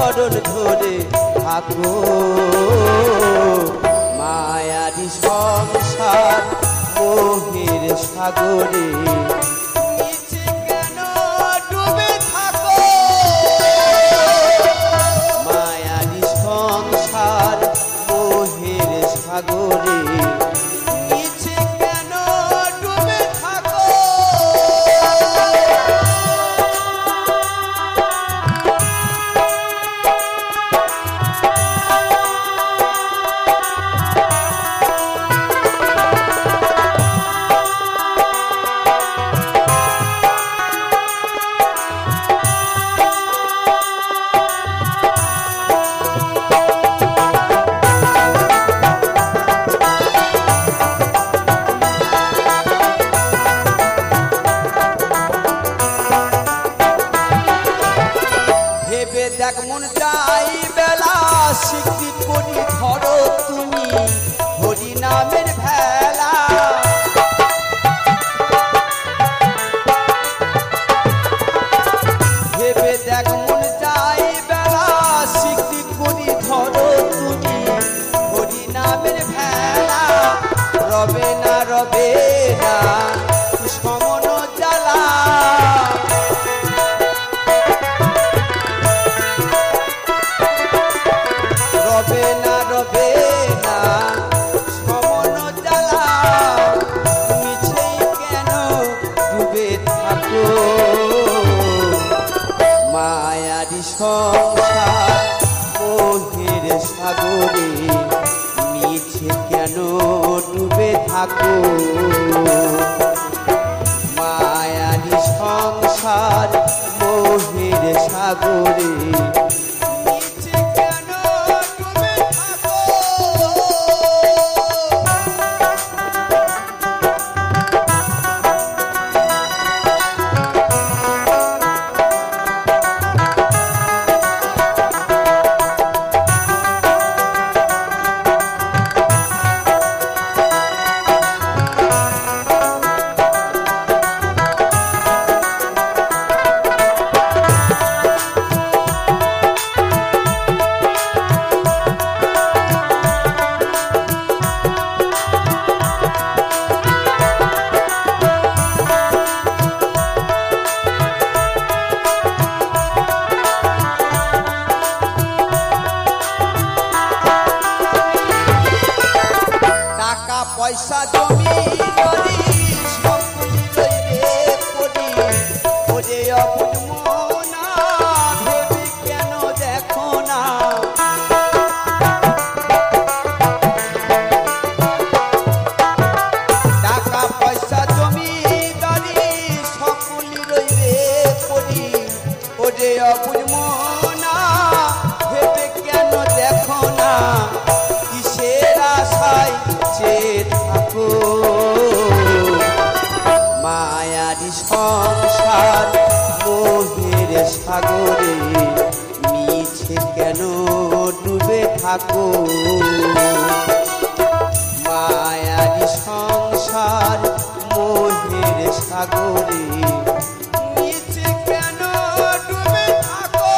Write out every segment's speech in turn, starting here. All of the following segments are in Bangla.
চরণ ধরে থাকো মায়ারি সংসার মোহের সাগরে নিচে কেন ডুবে থাকো মায়ারি সংসার মোহের সাগরে নিচে কেন ডুবে থাকো দেখ মন চাই বেলা স্বীকৃতি করি ধরো তুমি হরি নামের ভেলা ভেবে দেখ মন চাই বেলা স্বীকৃতি করি ধরো তুমি হরি নামের ভেলা রবে না সমন জ্বালা রবে না সমন জ্বালা মিছেই কেন ডুবে থাকো মায়ারি সংসার মোহের সাগরে মিছে কেন ডুবে থাকো মায়ারি সংসার মোহের সাগরে পয়সা জমি করি ওরে অপুন মনা ভেবে কেন দেখো না টাকা পয়সা জমি করি সকলি রইবে করি ওরে অপুন মনা ভেবে কেন দেখো না কিসের আশায় থাকো মায়ারি সংসার মোহের সাগরে মিছে কেন ডুবে থাকো মায়ারি সংসার মোহের সাগরে মিছে কেন ডুবে থাকো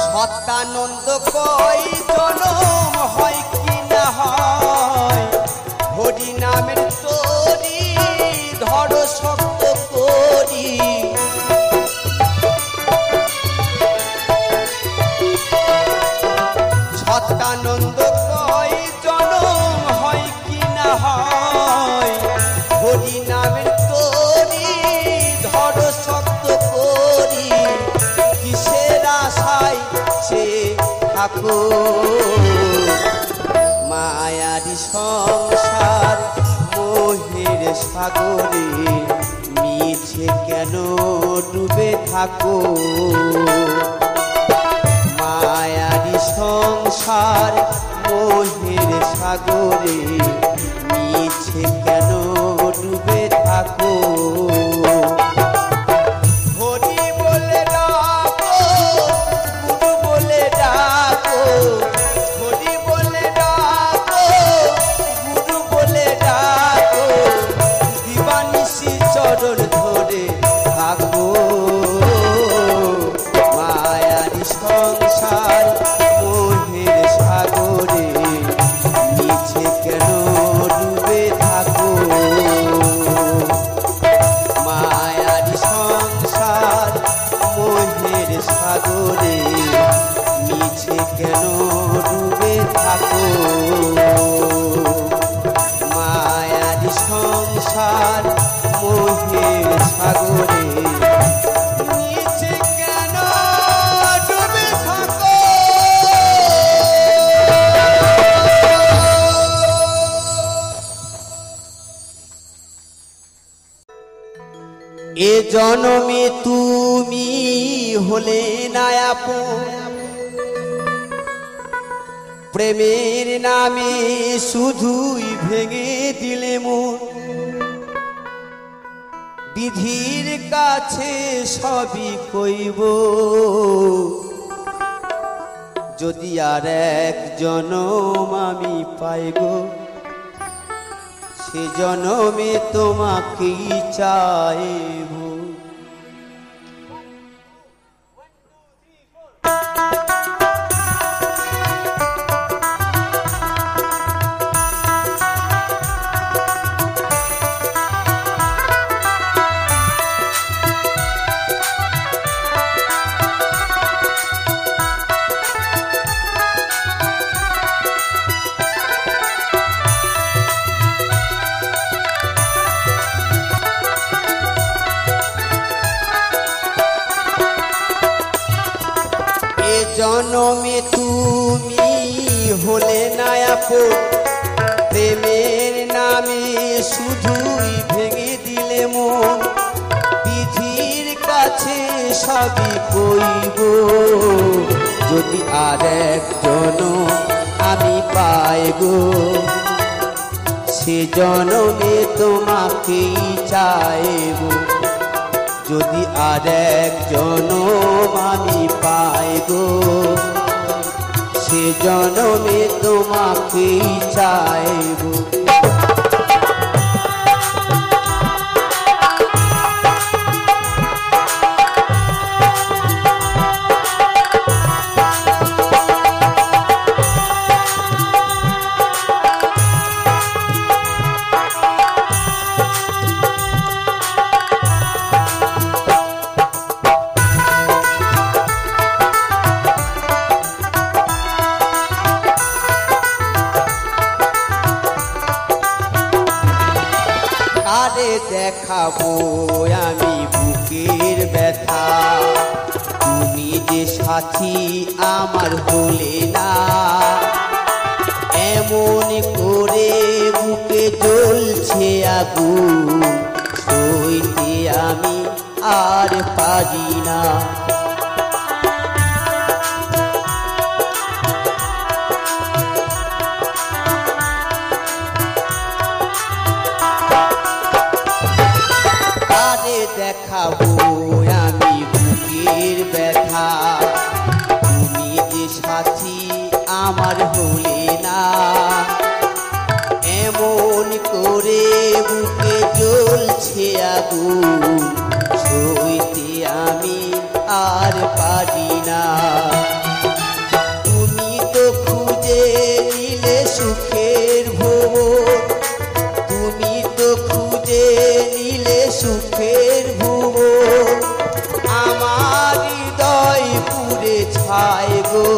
সত্যানন্দ কই জনম হয় কি না হয় হরি নামের তরি ধরো শক্ত করি সত্যানন্দ কই জনম হয় কি না হয় হরি নামের তরি ধরো শক্ত করি কিসের আশায় থাকো মায়ারি সংসার মোহের সাগরে মিছে কেন ডুবে থাকো মায়ারি সংসার মোহের সাগরে মিছে কেন ডুবে থাকো হরি বলে ডাকো গুরু বলে ডাকো হরি বলে ডাকো গুরু বলে ডাকো দিবানিশি চরণ ধরে থাকো মায়ারি সংসার মোহের সাগরে মিছে কেন ডুবে থাকো মায়ারি সংসার মোহের সাগরে মিছে কেন ডুবে থাকো মায়ারি সংসার মোহের সাগরে মিছে কেন ডুবে থাকো এ জনমে তুমি হলে না আপন প্রেমের নামে শুধুই ভেঙে দিলে মন বিধির কাছে সবই কইব যদি আর এক জনম আমি পাইব সে জনমে তোমাকেই চাইব জনমে তুমি হলে না আপন প্রেমের নামে শুধুই ভেঙে দিলে মন বিধির কাছে সবই কইব যদি আর এক জনম আমি পাইব সে জনমে তোমাকেই চাইব যদি আর এক জনম আমি পাইব সে জনমে তোমাকেই চাইব দেখাবো আমি বুকের ব্যথা তুমি যে সাথী আমার হলে না এমন করে বুকে জ্বলছে আগুন সইতে আমি আর পারি না দেখাবো আমি বুকের ব্যথা তুমি যে সাথী আমার হলে না এমন করে বুকে জ্বলছে আগুন সইতে আমি আর পারি না তুমি তো খুঁজে নিলে সুখের ভোর তুমি তো খুঁজে নিলে সুখের ভুবন আমার হৃদয় পুড়ে ছাই গো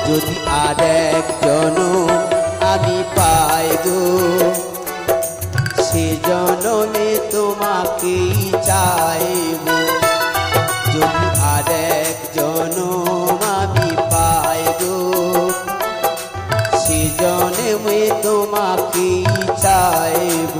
যদি আর এক জনম আমি পাই গো সে জনমে তোমাকেই চাইব যদি আর এক জনম আমি পাই গো সে জনমে তোমাকেই চাইব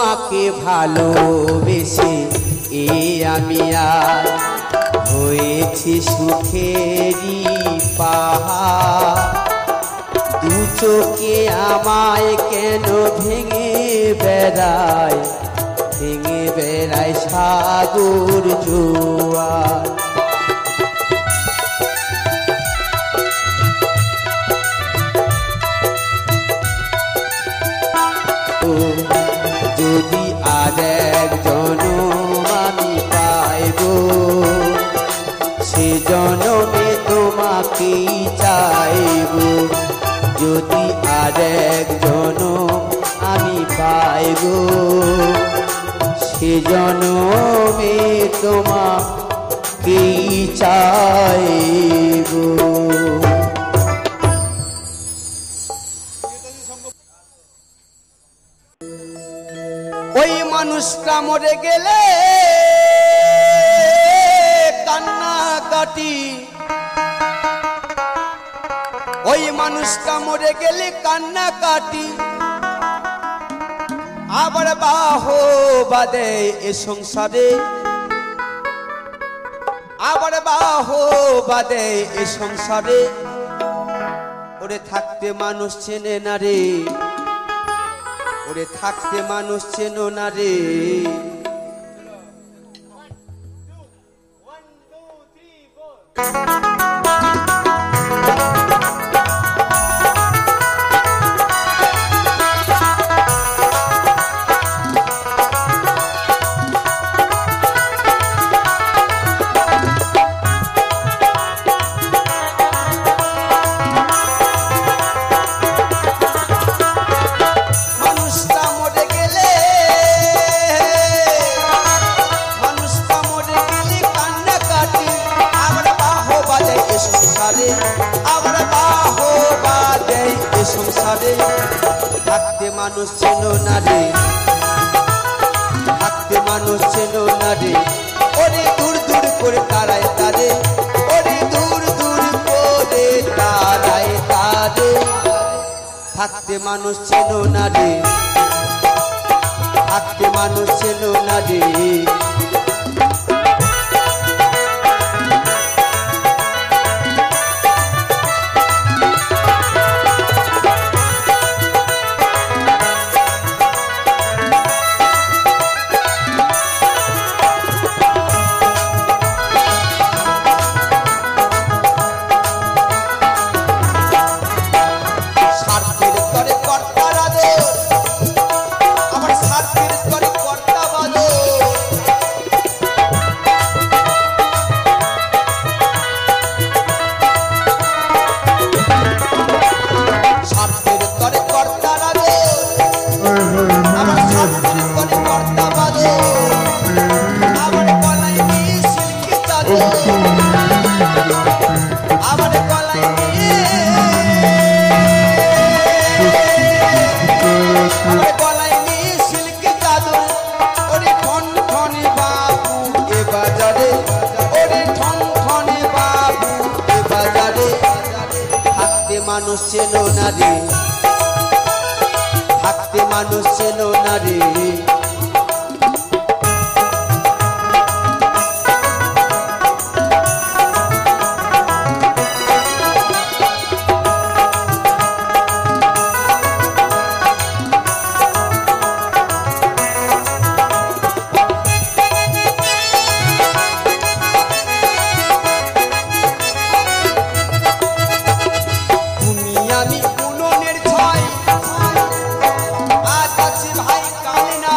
তোমাকে ভালোবেসে এ আমি আর হয়েছি সুখেরই পাহাড়। দু চোখে আমায় কেন ভেঙে বেড়ায় সাগর জোয়ার। যদি আর এক জনম আমি পাইব সে জনমে তোমাকেই চাইব। যদি আর এক জনম আমি পাইব সে জনমে তোমাকেই চাইব। ওই মানুষটা মরে গেলে কান্না কাটি, ওই মানুষটা মরে গেলে কান্না কাটি। আবার বাহো বাদে এ সংসারে, আবার বাহো বাদে এ সংসারে। ওরে থাকতে মানুষ চেনে না রে, ওরে থাকতে মানুষ চেনো না রে। থাকতে মানুষ চেনো না রে, থাকতে মানুষ চেনো না রে। ওরে দূর দূর করে তারায় তারে, ওরে দূর দূর করে তারায় তারে। থাকতে মানুষ চেনো না রে, থাকতে মানুষ চেনো না রে। মানুষ চেনো না রে, থাকতে মানুষ চেনো না রে। আমি উনুনের ছয় আজ আছি ভাই কালে না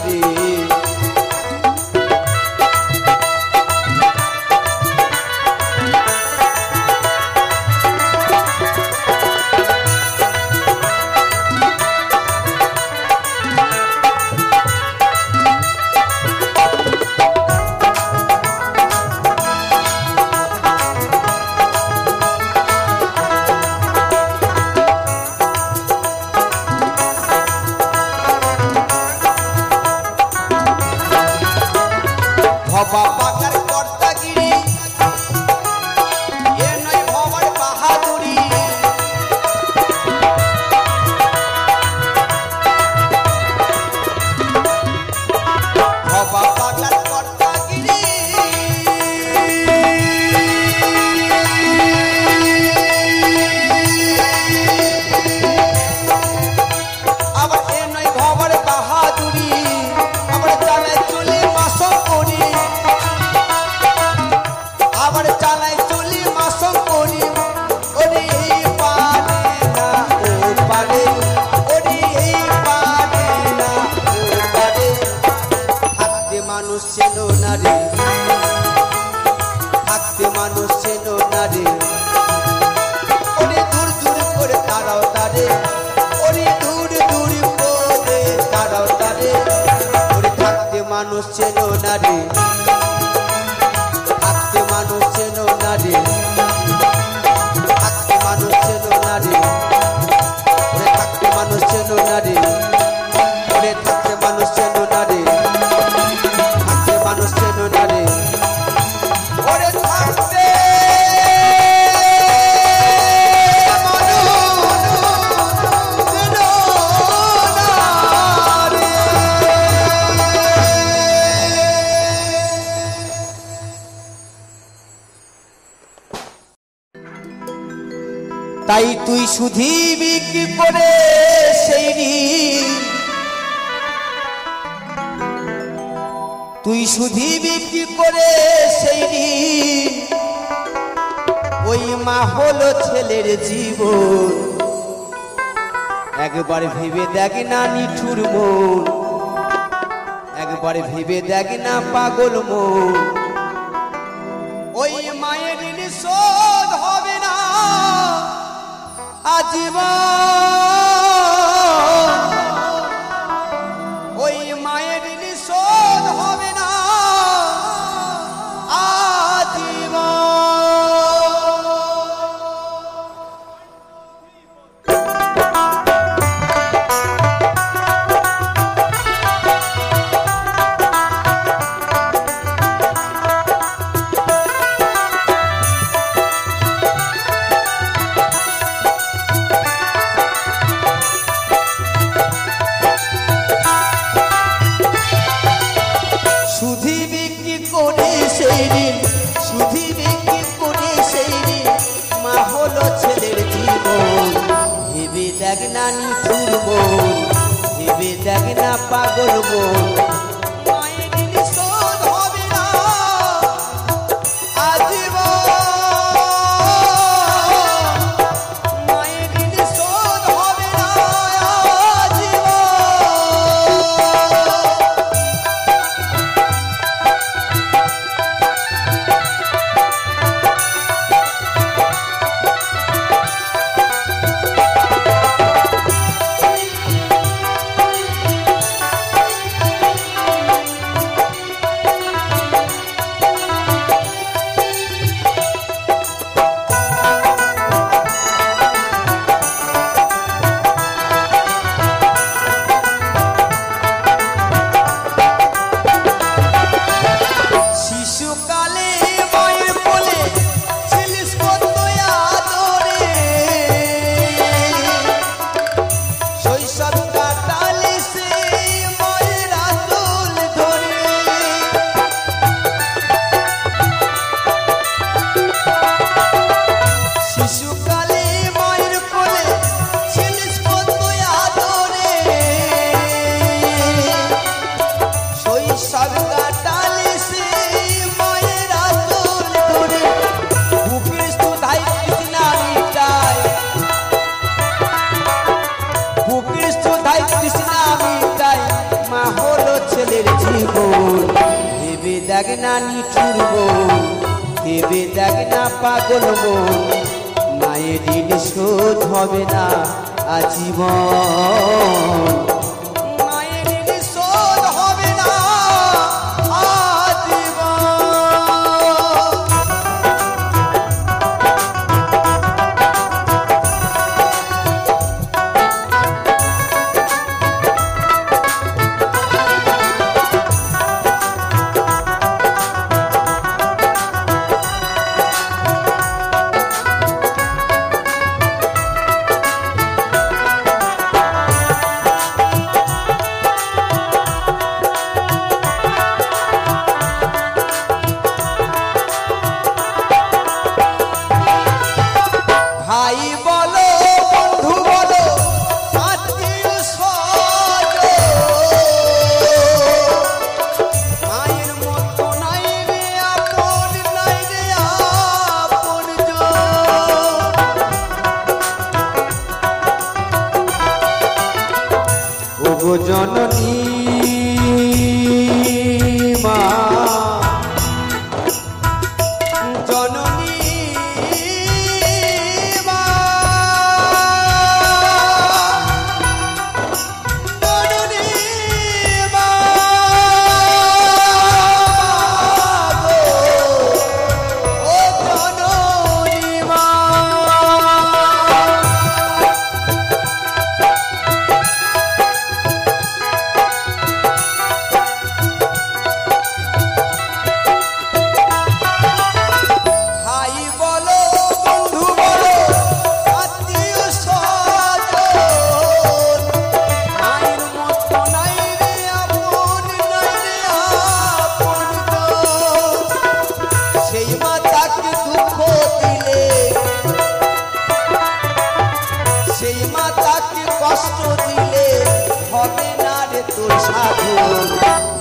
রে। ভবা পাকার কর্তাগিরি এ নয় ভবার বাহাদুরি। ভবা পাকার কর্তাগিরি আবার এ নয় ভবার বাহাদুরি। আবার চালায় চলে মাসক করি, আবার চালায় চলি মাসক করি। ওরে এই পারে না ও পারে, ওরে এই পারে না ও পারে। থাকতে মানুষ চেনো না রে, থাকতে মানুষ চেনো না রে। ওরে দূর দূর করে তারাও তারে, ওরে দূর দূর করে তারাও তারে। ওরে থাকতে মানুষ চেনো না রে, থাকতে মানুষ চেনো না রে, থাকতে মানুষ চেনো না রে। ওরে থাকতে মানুষ চেনো না রে, ওরে থাকতে মানুষ চেনো না রে, থাকতে মানুষ চেনো না রে। ওরে থাকতে তাই তুই শুধিবি কি করে সেই ঋণ, তুই শুধিবি কি করে সেই ঋণ। ওই মা হলো ছেলের জীবন, একবার ভেবে দেখ না নিঠুর মন, একবার ভেবে দেখ না পাগল মন। ওই মায়ের ঋণ শোধ হবে না আজীবন, ওই মায়ের ঋণ শোধ হবে না আজীবন। শুধিবি কি করে সেই ঋণ, শুধিবি কি করে সেই ঋণ। মা হলো ছেলের জীবন, ভেবে দেখ না নিঠুর মন, ভেবে দেখ না পাগল মন। মায়ের ঋণ শোধ হবে না আজীবন, মায়ের ঋণ শোধ হবে না আজীবন। নিঠুর মন, ভেবে দেখ না পাগল মন, মায়ের ঋণ শোধ হবে না আজীবন। মায়ের ঋণ শোধ হবে না জননী মা, জননী মা, জননী মা, ও জননী মা।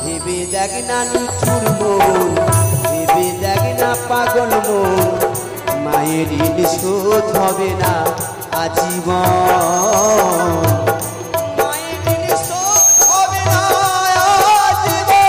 ভেবে দেখ না নিঠুর মন, ভেবে দেখ না পাগল মন, মায়ের ঋণ শোধ হবে না আজীবন। মায়ের ঋণ শোধ হবে না আজীবন।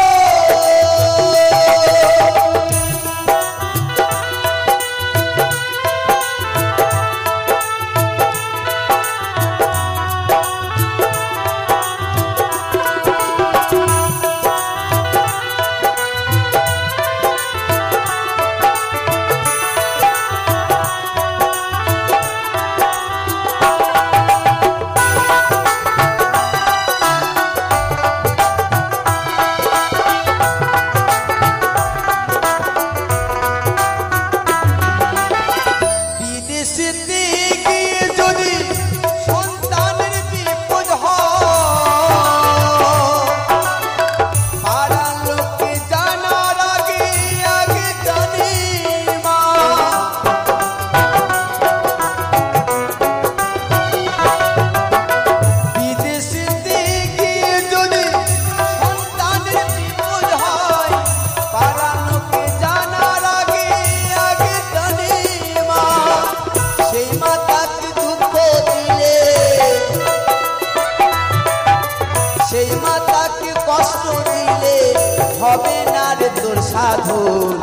হবে না রে তোর সাধন,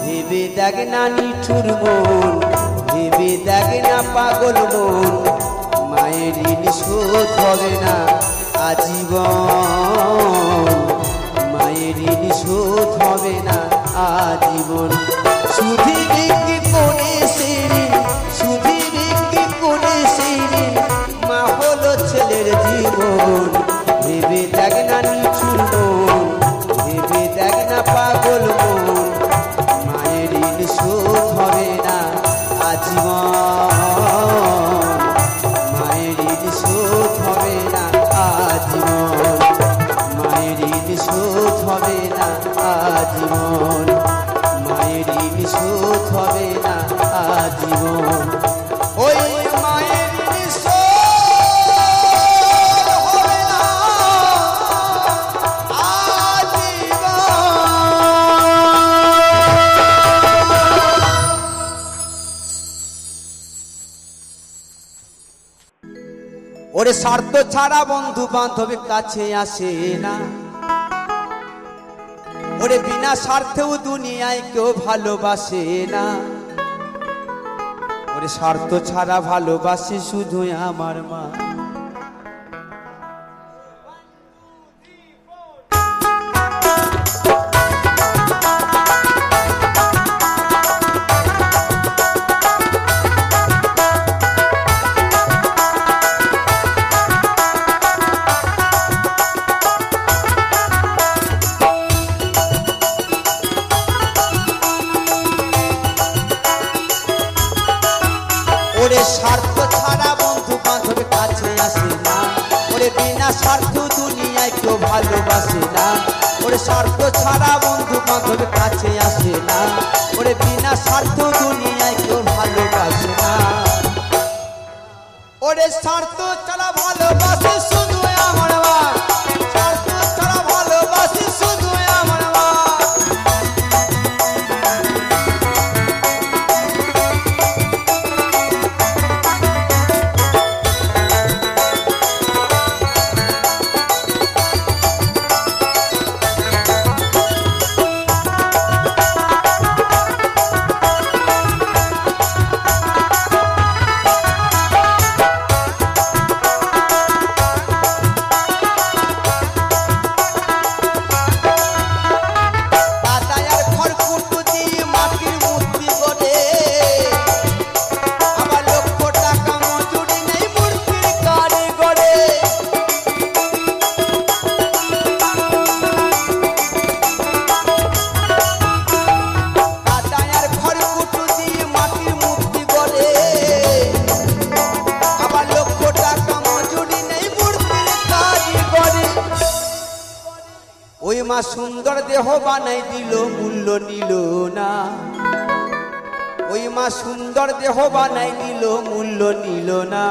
ভেবে দেখ না নিঠুর মন, ভেবে দেখ না পাগল মন, মায়ের ঋণ শোধ হবে না আজীবন। মায়ের ঋণ শোধ হবে না আজীবন। সুধীরে কি করে সেই, সুধীরে কি করে সেই, মা হলো ছেলের জীবন। ভেবে দেখ না নিঠুর মন, ভেবে দেখ না পাগল মন, মায়ের ঋণ শোধ হবে না আজীবন। মায়ের ঋণ শোধ হবে না আজীবন। মায়ের ঋণ শোধ হবে না আজীবন। মায়ের ঋণ শোধ হবে না আজীবন। ওই মায়ের ঋণ শোধ হবে না আজীবন। ওরে স্বার্থ ছাড়া বন্ধু বান্ধবের কাছে আসে না, ওরে বিনা স্বার্থেও দুনিয়ায় কেউ ভালোবাসে না, ওরে স্বার্থ ছাড়া ভালোবাসে শুধু আমার মা। ওরে স্বার্থ ছাড়া বন্ধু বান্ধব কাছে আসে না, ওরে বিনা স্বার্থ দুনিয়ায় কেউ ভালোবাসে না, ওরে স্বার্থ ছাড়া বন্ধু বান্ধব কাছে আসে না, ওরে বিনা স্বার্থ দুনিয়ায় কেউ ভালোবাসে না। ওরে স্বার্থ ছাড়া ভালোবাসে শুধু আমার মা, স্বার্থ ছাড়া ভালোবাসে শুধু আমার মা। ওই মা সুন্দর দেহ বানাই দিল মূল্য নিল না, ওই মা সুন্দর দেহ বানাই দিল মূল্য নিল না।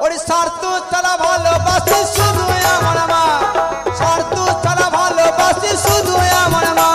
ওরে স্বার্থ ছাড়া ভালোবাসে শুধু আমার মা, স্বার্থ ছাড়া ভালোবাসে শুধু আমার মা।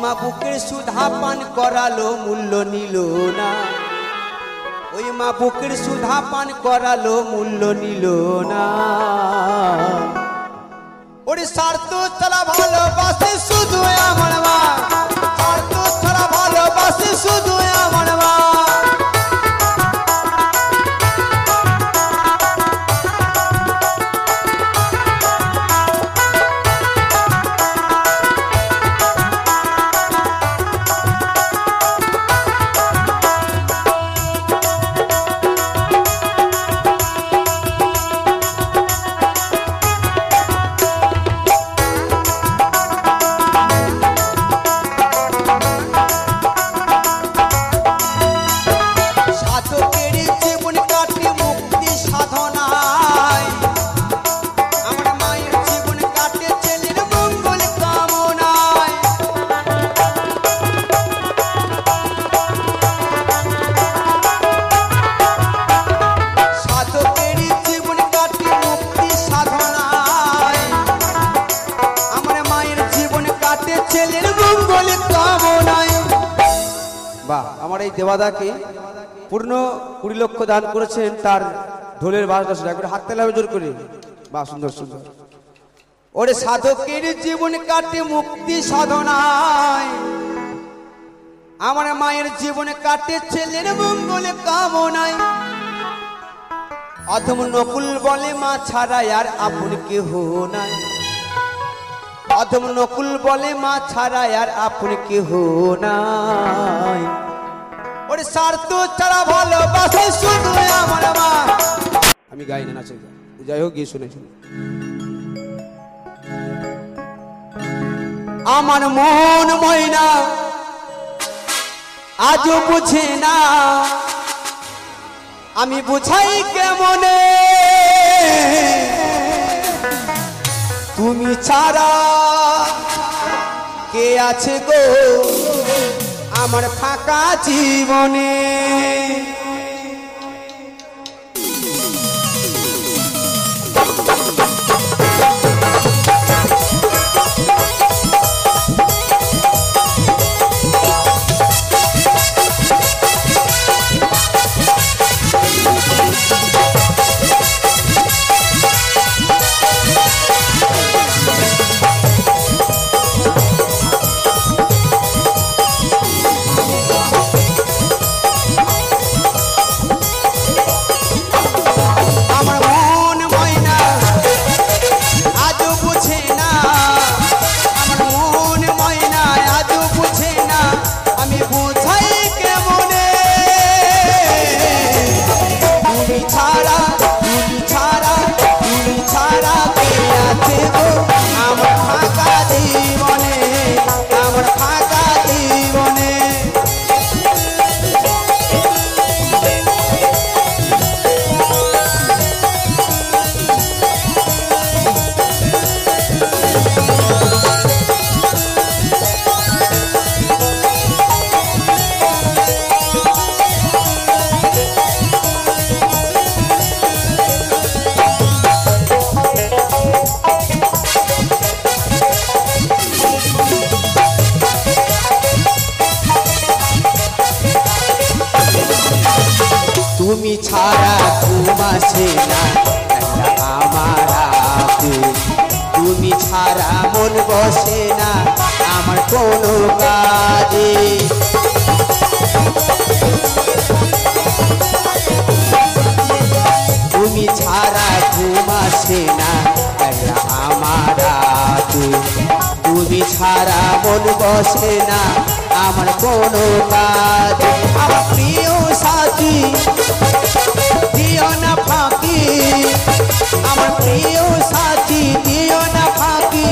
মা বুকের সুধা পান করালো মূল্য নিল না, ওই মা বুকের সুধা পান করালো মূল্য নিল না। ওরে স্বার্থ ছাড়া ভালোবাসে শুধু আমার মা, স্বার্থ ছাড়া ভালোবাসে শুধু আমার মা। আমার এই দেবাদাকে পূর্ণ 20 লক্ষ দান করেছেন, তার ঢোলের বাজনা শুনে একবার হাত তালি জোর করে। বাহ, সুন্দর সুন্দর। ওরে সাধকের জীবন কাটে মুক্তি সাধনায়, আমার মায়ের জীবন কাটে ছেলের মঙ্গল কামনায়। অধম নকুল বলে মা ছাড়া আর আপন কেহ নাই। অধম নকুল বলে মা ছাড়া আর আপন কেহ নাই। ওরে স্বার্থ ছাড়া ভালোবাসে শুধু আমার মা। আমি গাই না, নাচে যাই হোক, গিয়ে শুনে শুনে আমার মন ময়না আজও বুঝে না, আমি বুঝাই কেমনে তুমি ছাড়া কে আছে গো আমার ফাঁকা জীবনে। তুমি ছাড়া ঘুম আসে না আমার, তুমি ছাড়া মন বসে না আমার কোনো কাজে। তুমি ছাড়া ঘুম আসে না আমার, তুমি ছাড়া মন বসে না আমার কোনো কাজ। আমার প্রিয় সাথী দিও না ফাঁকি, আমার প্রিয় সাথী দিও না ফাঁকি,